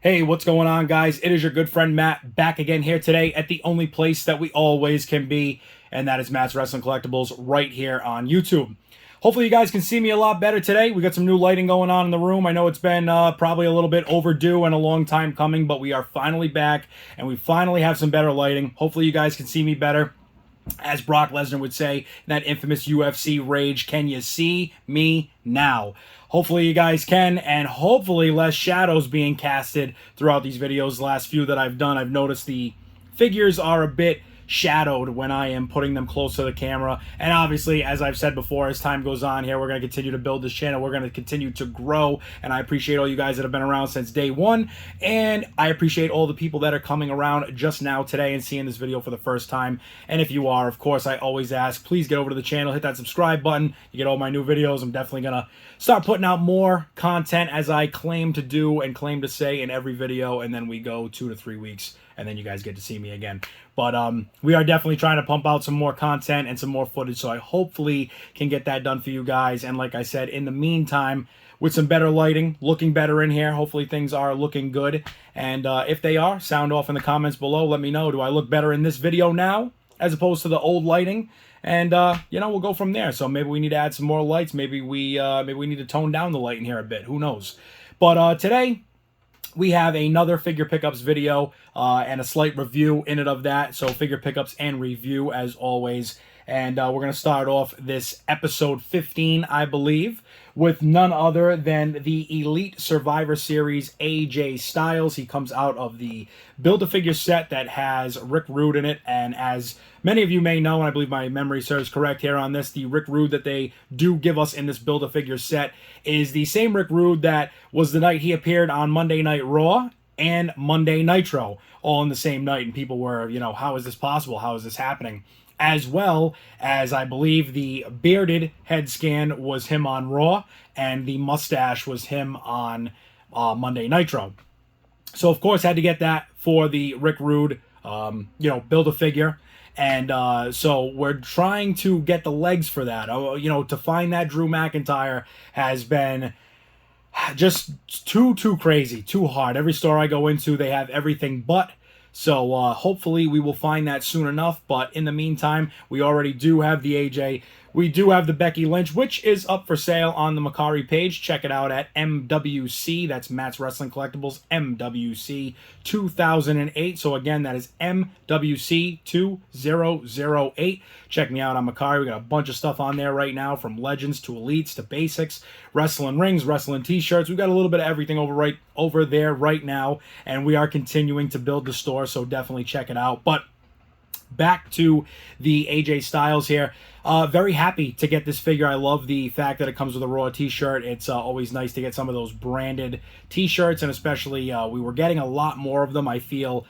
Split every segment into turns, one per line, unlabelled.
Hey, what's going on, guys? It is your good friend Matt back again here today at the only place that we always can be, and that is Matt's Wrestling Collectibles right here on YouTube. Hopefully, you guys can see me a lot better today. We got some new lighting going on in the room. I know it's been probably a little bit overdue and a long time coming, but we are finally back, and we finally have some better lighting. Hopefully, you guys can see me better. As Brock Lesnar would say in that infamous UFC rage, can you see me now? Hopefully you guys can, and hopefully less shadows being casted throughout these videos. The last few that I've done, I've noticed the figures are a bit shadowed when I am putting them close to the camera. And obviously, as I've said before, as time goes on here, we're going to continue to build this channel. We're going to continue to grow, and I appreciate all you guys that have been around since day one, and I appreciate all the people that are coming around just now today and seeing this video for the first time. And if you are, of course, I always ask, please get over to the channel, hit that subscribe button. You get all my new videos. I'm definitely going to start putting out more content, as I claim to do and claim to say in every video, and then we go 2 to 3 weeks, and then you guys get to see me again. But we are definitely trying to pump out some more content and some more footage, so I hopefully can get that done for you guys. And like I said, in the meantime, with some better lighting, looking better in here, hopefully things are looking good. And if they are, sound off in the comments below. Let me know. Do I look better in this video now as opposed to the old lighting? And you know, we'll go from there. So maybe we need to add some more lights. Maybe we need to tone down the light in here a bit. Who knows? But today we have another figure pickups video and a slight review in it of that. So figure pickups and review as always. And we're going to start off this episode 15, I believe, with none other than the Elite Survivor Series AJ Styles. He comes out of the Build-A-Figure set that has Rick Rude in it. And as many of you may know, and I believe my memory serves correct here on this, the Rick Rude that they do give us in this Build-A-Figure set is the same Rick Rude that was the night he appeared on Monday Night Raw and Monday Nitro, all in the same night. And people were, you know, how is this possible? How is this happening? As well as, I believe, the bearded head scan was him on Raw, and the mustache was him on Monday Nitro. So, of course, had to get that for the Rick Rude, you know, Build-A-Figure. And so we're trying to get the legs for that. You know, to find that Drew McIntyre has been just too crazy, too hard. Every store I go into, they have everything but. So hopefully we will find that soon enough. But in the meantime, we already do have the AJ. We do have the Becky Lynch, which is up for sale on the MERCARI page. Check it out at MWC. That's Matt's Wrestling Collectibles, MWC 2008. So again, that is MWC 2008. Check me out on MERCARI. We got a bunch of stuff on there right now, from Legends to Elites to Basics, wrestling rings, wrestling t-shirts. We've got a little bit of everything over there right now, and we are continuing to build the store, so definitely check it out. But back to the AJ Styles here. Very happy to get this figure. I love the fact that it comes with a Raw t-shirt. It's always nice to get some of those branded t-shirts, and especially we were getting a lot more of them, I feel,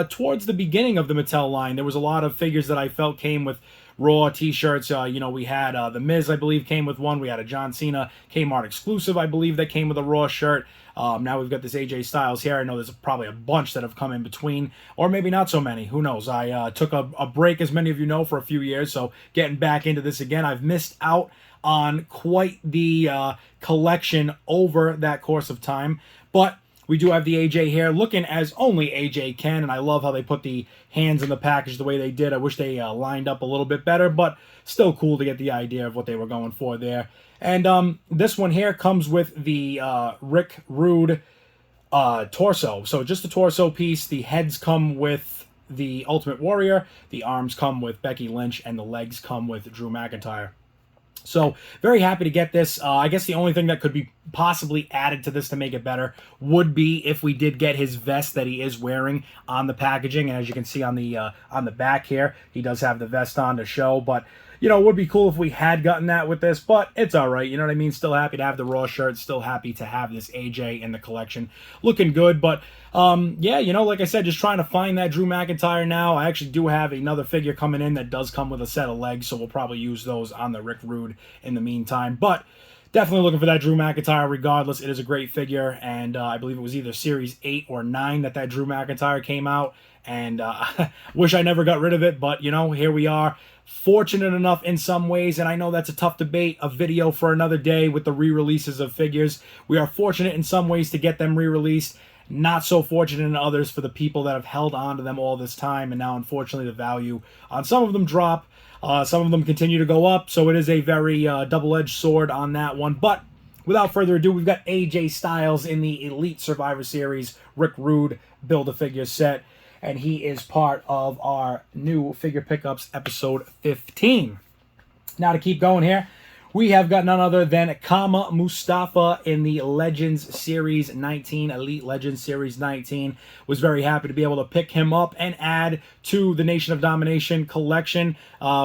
towards the beginning of the Mattel line. There was a lot of figures that I felt came with Raw t-shirts. You know, we had The Miz, I believe, came with one. We had a John Cena Kmart exclusive, I believe, that came with a Raw shirt. Now we've got this AJ Styles here. I know there's probably a bunch that have come in between, or maybe not so many. Who knows? I took a break, as many of you know, for a few years, so getting back into this again. I've missed out on quite the collection over that course of time, but we do have the AJ here, looking as only AJ can, and I love how they put the hands in the package the way they did. I wish they lined up a little bit better, but still cool to get the idea of what they were going for there. And this one here comes with the Rick Rude torso. So just the torso piece. The heads come with the Ultimate Warrior, the arms come with Becky Lynch, and the legs come with Drew McIntyre. So very happy to get this. I guess the only thing that could be possibly added to this to make it better would be if we did get his vest that he is wearing on the packaging. And as you can see on the back here, he does have the vest on to show. But you know, it would be cool if we had gotten that with this, but it's all right. You know what I mean? Still happy to have the Raw shirt. Still happy to have this AJ in the collection. Looking good, but yeah, you know, like I said, just trying to find that Drew McIntyre now. I actually do have another figure coming in that does come with a set of legs, so we'll probably use those on the Rick Rude in the meantime. But definitely looking for that Drew McIntyre regardless. It is a great figure, and I believe it was either Series 8 or 9 that Drew McIntyre came out, and wish I never got rid of it, but, you know, here we are. Fortunate enough in some ways, and I know that's a tough debate, a video for another day with the re-releases of figures. We are fortunate in some ways to get them re-released. not so fortunate in others for the people that have held on to them all this time, and now unfortunately the value on some of them drop. Some of them continue to go up, so it is a very double-edged sword on that one. But without further ado, we've got AJ Styles in the Elite Survivor Series Rick Rude Build-A-Figure set, and he is part of our new Figure Pickups episode 15. Now to keep going here, we have got none other than Kama Mustafa in the Legends Series 19, Elite Legends Series 19. Was very happy to be able to pick him up and add to the Nation of Domination collection.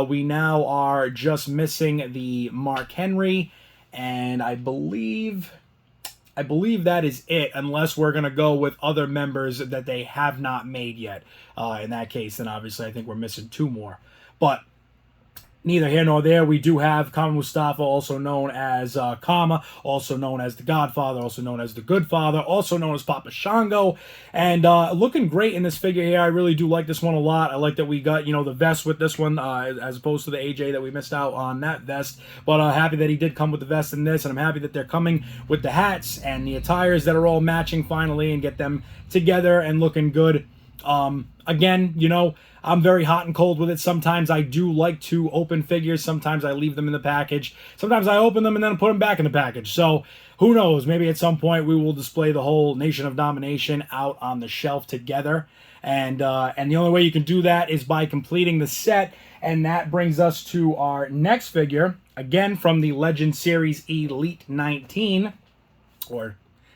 We now are just missing the Mark Henry, and I believe that is it, unless we're going to go with other members that they have not made yet. In that case, then obviously I think we're missing 2 more. But neither here nor there. We do have Kama Mustafa, also known as Kama, also known as the Godfather, also known as the Good Father, also known as Papa Shango, and looking great in this figure here. I really do like this one a lot. I like that we got, the vest with this one, as opposed to the AJ that we missed out on that vest, but happy that he did come with the vest in this, and I'm happy that they're coming with the hats and the attires that are all matching finally and get them together and looking good. Again, I'm very hot and cold with it. Sometimes I do like to open figures. Sometimes I leave them in the package. Sometimes I open them and then put them back in the package. So who knows? Maybe at some point we will display the whole Nation of Domination out on the shelf together. And the only way you can do that is by completing the set. And that brings us to our next figure. Again, from the Legend Series Elite 19. Or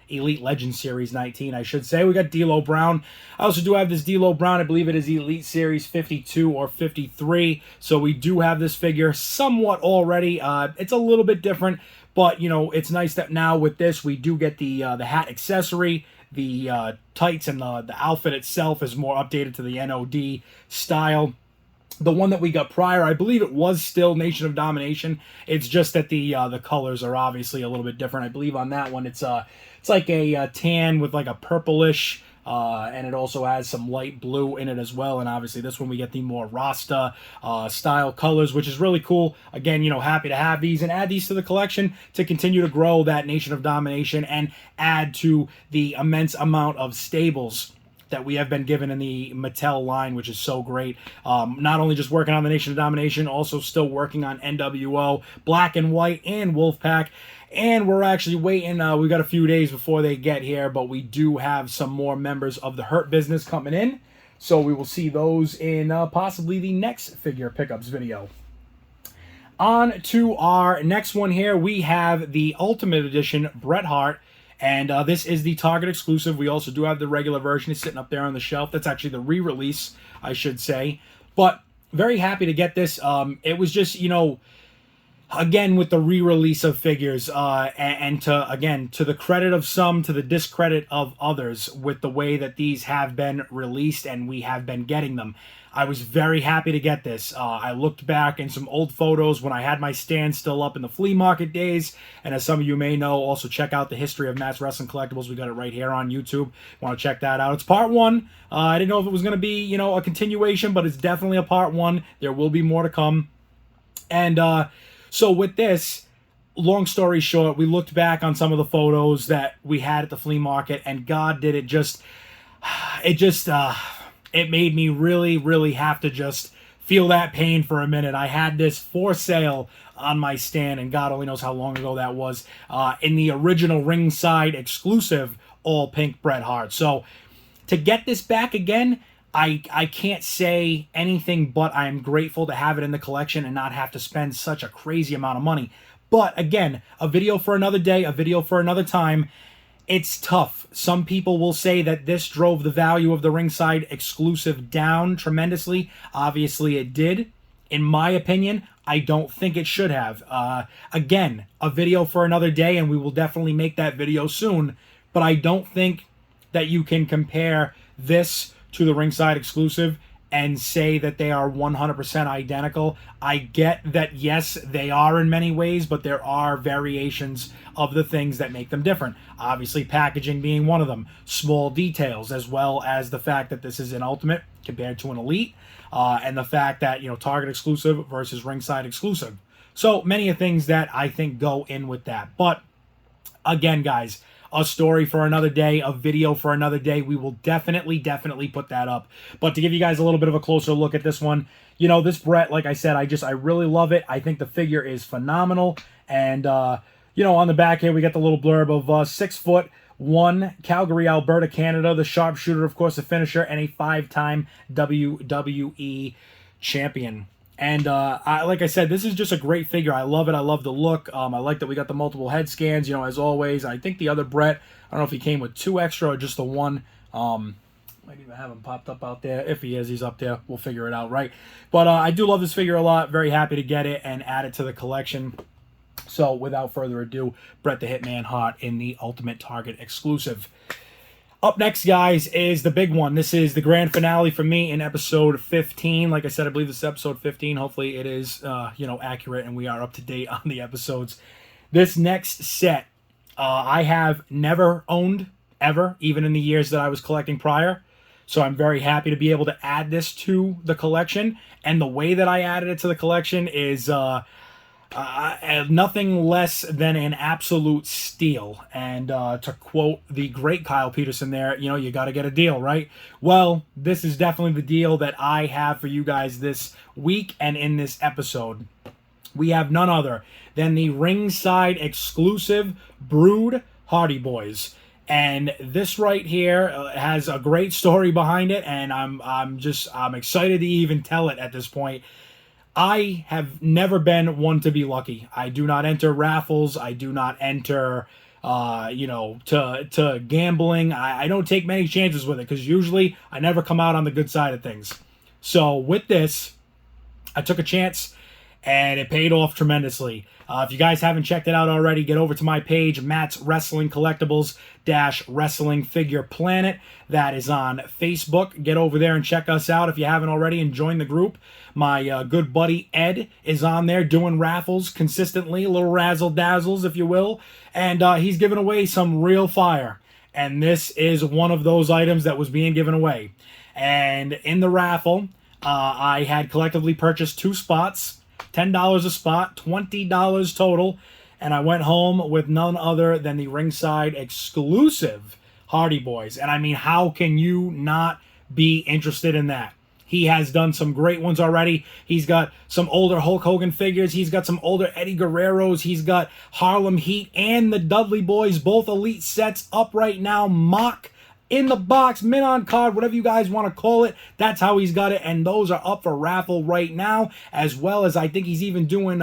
Elite Legend Series 19, I should say. We got D'Lo Brown. I also do have this D'Lo Brown. I believe it is Elite Series 52 or 53. So we do have this figure somewhat already. It's a little bit different, but, it's nice that now with this, we do get the hat accessory. The tights and the outfit itself is more updated to the NOD style. The one that we got prior, I believe it was still Nation of Domination. It's just that the colors are obviously a little bit different. I believe on that one, it's like a tan with like a purplish, and it also has some light blue in it as well. And obviously this one we get the more Rasta style colors, which is really cool. Again, happy to have these and add these to the collection to continue to grow that Nation of Domination and add to the immense amount of stables that we have been given in the Mattel line, which is so great. Not only just working on the Nation of Domination, also still working on NWO, Black and White, and Wolfpack. And we're actually waiting. We got a few days before they get here, but we do have some more members of the Hurt Business coming in. So we will see those in possibly the next Figure Pickups video. On to our next one here. We have the Ultimate Edition Bret Hart. And this is the Target exclusive. We also do have the regular version. It's sitting up there on the shelf. That's actually the re-release, I should say. But very happy to get this. It was just, again, with the re-release of figures, and to the credit of some, to the discredit of others, with the way that these have been released and we have been getting them. I was very happy to get this. I looked back in some old photos when I had my stand still up in the flea market days, and as some of you may know, also check out the history of Matt's Wrestling Collectibles. We got it right here on YouTube. Want to check that out. It's part 1. I didn't know if it was going to be, a continuation, but it's definitely a part 1. There will be more to come. And so with this, long story short, we looked back on some of the photos that we had at the flea market, and God did it it made me really, really have to just feel that pain for a minute. I had this for sale on my stand, and God only knows how long ago that was, in the original ringside exclusive all-pink Bret Hart. So to get this back again, I can't say anything but I'm grateful to have it in the collection and not have to spend such a crazy amount of money. But again, a video for another day, a video for another time. It's tough. Some people will say that this drove the value of the ringside exclusive down tremendously. Obviously, it did. In my opinion, I don't think it should have. Again, a video for another day, and we will definitely make that video soon. But I don't think that you can compare this to the ringside exclusive and say that they are 100% identical. I get that, yes, they are in many ways, but there are variations of the things that make them different. Obviously, packaging being one of them. Small details, as well as the fact that this is an Ultimate compared to an Elite, and the fact that, Target exclusive versus ringside exclusive. So many of things that I think go in with that. But again, guys, a story for another day, a video for another day. We will definitely put that up. But to give you guys a little bit of a closer look at this one, you know, this Bret, like I said, I really love it. I think the figure is phenomenal. And, you know, on the back here, we got the little blurb of 6'1", Calgary, Alberta, Canada, the sharpshooter, of course, the finisher, and a 5-time WWE champion. And like I said, this is just a great figure. I love it. I love the look. I like that we got the multiple head scans, you know, as always. I think the other Bret, I don't know if he came with 2 extra or just the 1. Might even have him popped up out there. If he is, he's up there. We'll figure it out, right? But I do love this figure a lot. Very happy to get it and add it to the collection. So without further ado, Bret the Hitman Hart in the Ultimate Target exclusive. Up next, guys, is the big one. This is the grand finale for me in episode 15. Like I said, I believe this is episode 15. Hopefully it is, you know, accurate and we are up to date on the episodes. This next set, I have never owned, ever, even in the years that I was collecting prior. So I'm very happy to be able to add this to the collection. And the way that I added it to the collection is nothing less than an absolute steal. And to quote the great Kyle Peterson there, you know, you got to get a deal, right? Well, this is definitely the deal that I have for you guys this week and in this episode. We have none other than the ringside exclusive Brood Hardy Boys. And this right here has a great story behind it, and I'm excited to even tell it at this point. I have never been one to be lucky. I do not enter raffles. I do not enter, you know, to gambling. I don't take many chances with it because usually I never come out on the good side of things. So with this, I took a chance and it paid off tremendously. If you guys haven't checked it out already, get over to my page, Matt's Wrestling Collectibles Wrestling Figure Planet. That is on Facebook. Get over there and check us out if you haven't already and join the group. My good buddy Ed is on there doing raffles consistently, little razzle-dazzles, if you will. And he's giving away some real fire. And this is one of those items that was being given away. And in the raffle, I had collectively purchased 2 spots. $10 a spot, $20 total, and I went home with none other than the ringside exclusive Hardy Boys. And I mean, how can you not be interested in that? He has done some great ones already. He's got some older Hulk Hogan figures. He's got some older Eddie Guerreros. He's got Harlem Heat and the Dudley Boys, both elite sets up right now, mock in the box, mint on card, whatever you guys want to call it. That's how he's got it, and those are up for raffle right now, as well as I think he's even doing the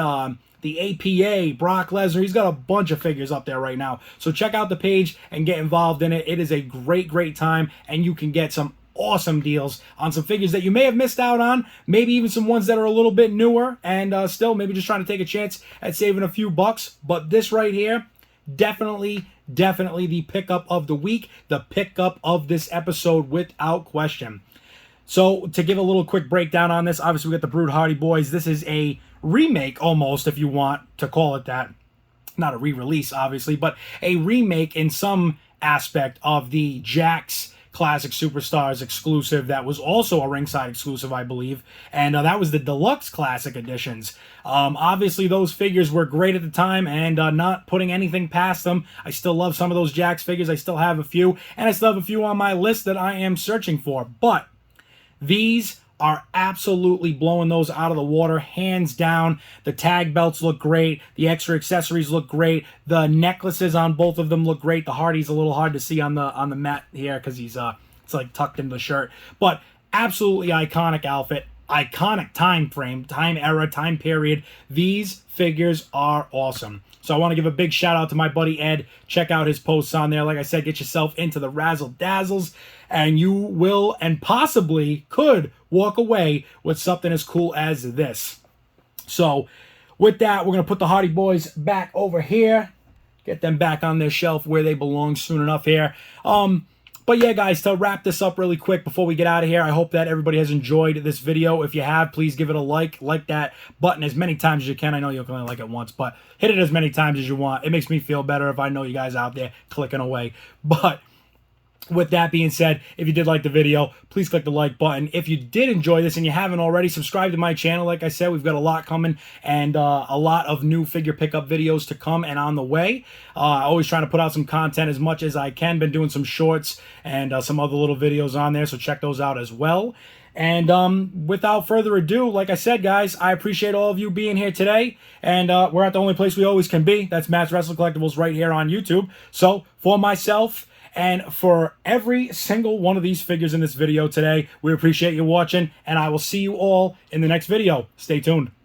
APA, Brock Lesnar. He's got a bunch of figures up there right now. So check out the page and get involved in it. It is a great time, and you can get some awesome deals on some figures that you may have missed out on, maybe even some ones that are a little bit newer, and still maybe just trying to take a chance at saving a few bucks. But this right here, definitely the pickup of the week, the pickup of this episode without question. So to give a little quick breakdown on this, obviously we got the Brood Hardy Boys. This is a remake almost, if you want to call it that. Not a re-release, obviously, but a remake in some aspect of the Jakks Classic Superstars exclusive that was also a ringside exclusive, I believe. And that was the Deluxe Classic editions. Obviously, those figures were great at the time, and not putting anything past them. I still love some of those Jakks figures. I still have a few, and I still have a few on my list that I am searching for. But these are absolutely blowing those out of the water, hands down. The tag belts look great. The extra accessories look great. The necklaces on both of them look great. The Hardy's a little hard to see on the mat here because he's it's like tucked into the shirt. But absolutely iconic outfit, iconic time frame, time era, time period. These figures are awesome. So I want to give a big shout out to my buddy Ed. Check out his posts on there. Like I said, get yourself into the razzle dazzles, and you will and possibly could walk away with something as cool as this. So with that, we're going to put the Hardy Boys back over here. Get them back on their shelf where they belong soon enough here. But yeah, guys, to wrap this up really quick before we get out of here, I hope that everybody has enjoyed this video. If you have, please give it a like. Like that button as many times as you can. I know you can only like it once, but hit it as many times as you want. It makes me feel better if I know you guys out there clicking away. But with that being said, if you did like the video, please click the like button. If you did enjoy this and you haven't already, subscribe to my channel. Like I said, we've got a lot coming and a lot of new figure pickup videos to come and on the way. Always trying to put out some content as much as I can. Been doing some shorts and some other little videos on there, so check those out as well. And without further ado, like I said, guys, I appreciate all of you being here today. And we're at the only place we always can be. That's Matt's Wrestling Collectibles right here on YouTube. So for myself and for every single one of these figures in this video today, we appreciate you watching, and I will see you all in the next video. Stay tuned.